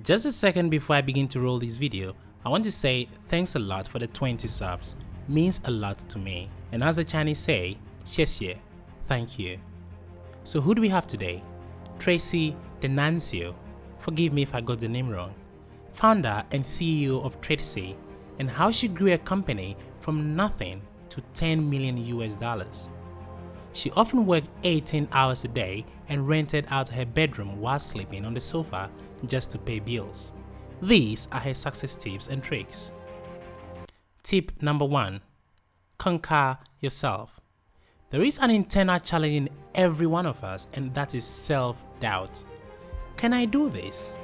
Just a second before I begin to roll this video, I want to say thanks a lot for the 20 subs. Means a lot to me. And as the Chinese say, 谢谢, thank you. So who do we have today? Tracy Dinunzio. Forgive me if I got the name wrong. Founder and CEO of Tracy, and how she grew a company from nothing to 10 million US dollars. She often worked 18 hours a day and rented out her bedroom while sleeping on the sofa just to pay bills. These are her success tips and tricks. Tip number 1. Conquer yourself. There is an internal challenge in every one of us, and that is self-doubt. Can I do this?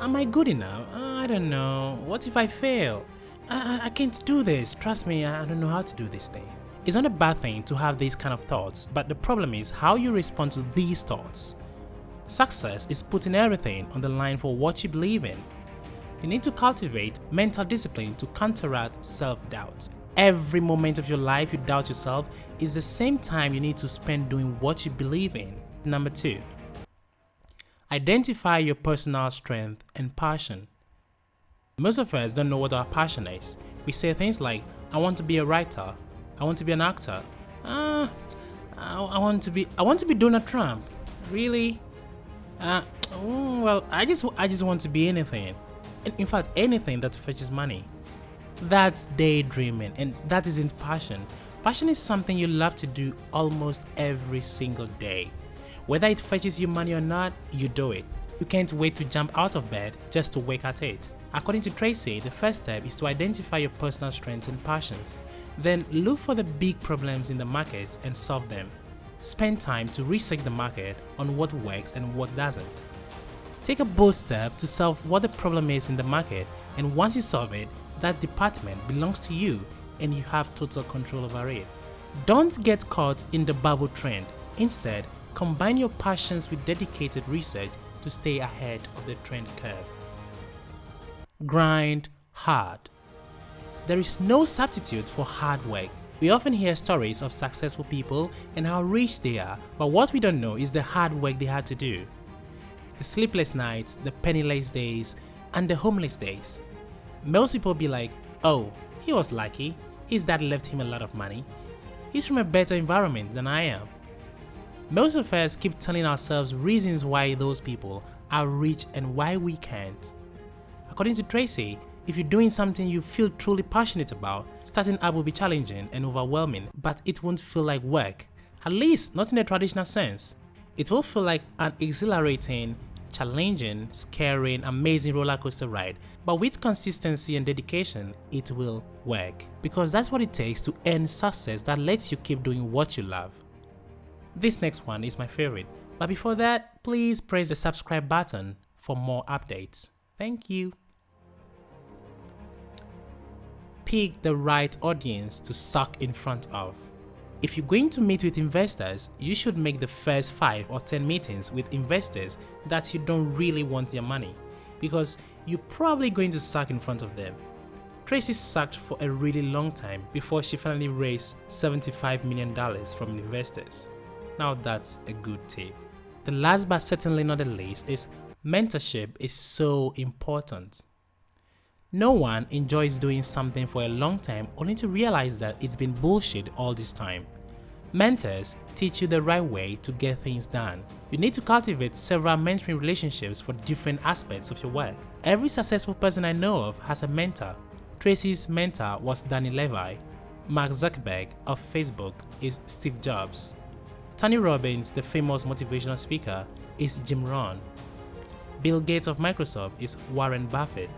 Am I good enough? I don't know. What if I fail? I can't do this. Trust me, I don't know how to do this thing. It's not a bad thing to have these kind of thoughts, but the problem is how you respond to these thoughts. Success is putting everything on the line for what you believe in. You need to cultivate mental discipline to counteract self-doubt. Every moment of your life you doubt yourself is the same time you need to spend doing what you believe in. Number 2. Identify your personal strength and passion. Most of us don't know what our passion is. We say things like, I want to be a writer, I want to be an actor, I want to be Donald Trump. Really? Well, I just want to be anything. In fact, anything that fetches money. That's daydreaming, and that isn't passion. Passion is something you love to do almost every single day. Whether it fetches you money or not, you do it. You can't wait to jump out of bed just to work at it. According to Tracy, the first step is to identify your personal strengths and passions. Then look for the big problems in the market and solve them. Spend time to research the market on what works and what doesn't. Take a bold step to solve what the problem is in the market, and once you solve it, that department belongs to you and you have total control over it. Don't get caught in the bubble trend. Instead, combine your passions with dedicated research to stay ahead of the trend curve. Grind hard. There is no substitute for hard work. We often hear stories of successful people and how rich they are, but what we don't know is the hard work they had to do. The sleepless nights, the penniless days, and the homeless days. Most people be like, oh, he was lucky, his dad left him a lot of money, he's from a better environment than I am. Most of us keep telling ourselves reasons why those people are rich and why we can't. According to Tracy, if you're doing something you feel truly passionate about, starting up will be challenging and overwhelming, but it won't feel like work, at least not in the traditional sense. It will feel like an exhilarating, challenging, scary, amazing roller coaster ride, but with consistency and dedication, it will work. Because that's what it takes to earn success that lets you keep doing what you love. This next one is my favorite, but before that, please press the subscribe button for more updates. Thank you. Pick the right audience to suck in front of. If you're going to meet with investors, you should make the first 5 or 10 meetings with investors that you don't really want their money, because you're probably going to suck in front of them. Tracy sucked for a really long time before she finally raised $75 million from investors. Now that's a good tip. The last but certainly not the least is mentorship is so important. No one enjoys doing something for a long time only to realize that it's been bullshit all this time. Mentors teach you the right way to get things done. You need to cultivate several mentoring relationships for different aspects of your work. Every successful person I know of has a mentor. Tracy's mentor was Danny Levy. Mark Zuckerberg of Facebook is Steve Jobs. Tony Robbins, the famous motivational speaker, is Jim Rohn. Bill Gates of Microsoft is Warren Buffett.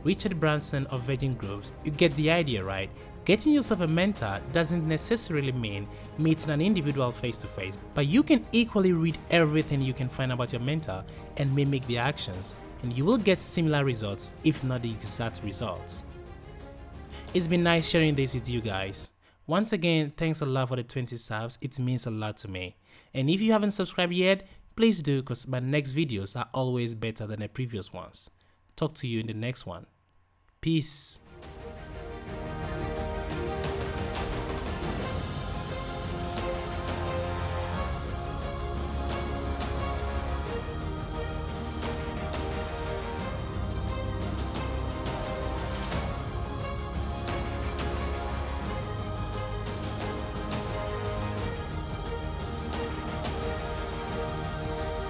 Richard Branson of Virgin Group. You get the idea, right? Getting yourself a mentor doesn't necessarily mean meeting an individual face-to-face, but you can equally read everything you can find about your mentor and mimic their actions, and you will get similar results, if not the exact results. It's been nice sharing this with you guys. Once again, thanks a lot for the 20 subs, it means a lot to me. And if you haven't subscribed yet, please do, because my next videos are always better than the previous ones. Talk to you in the next one. Peace.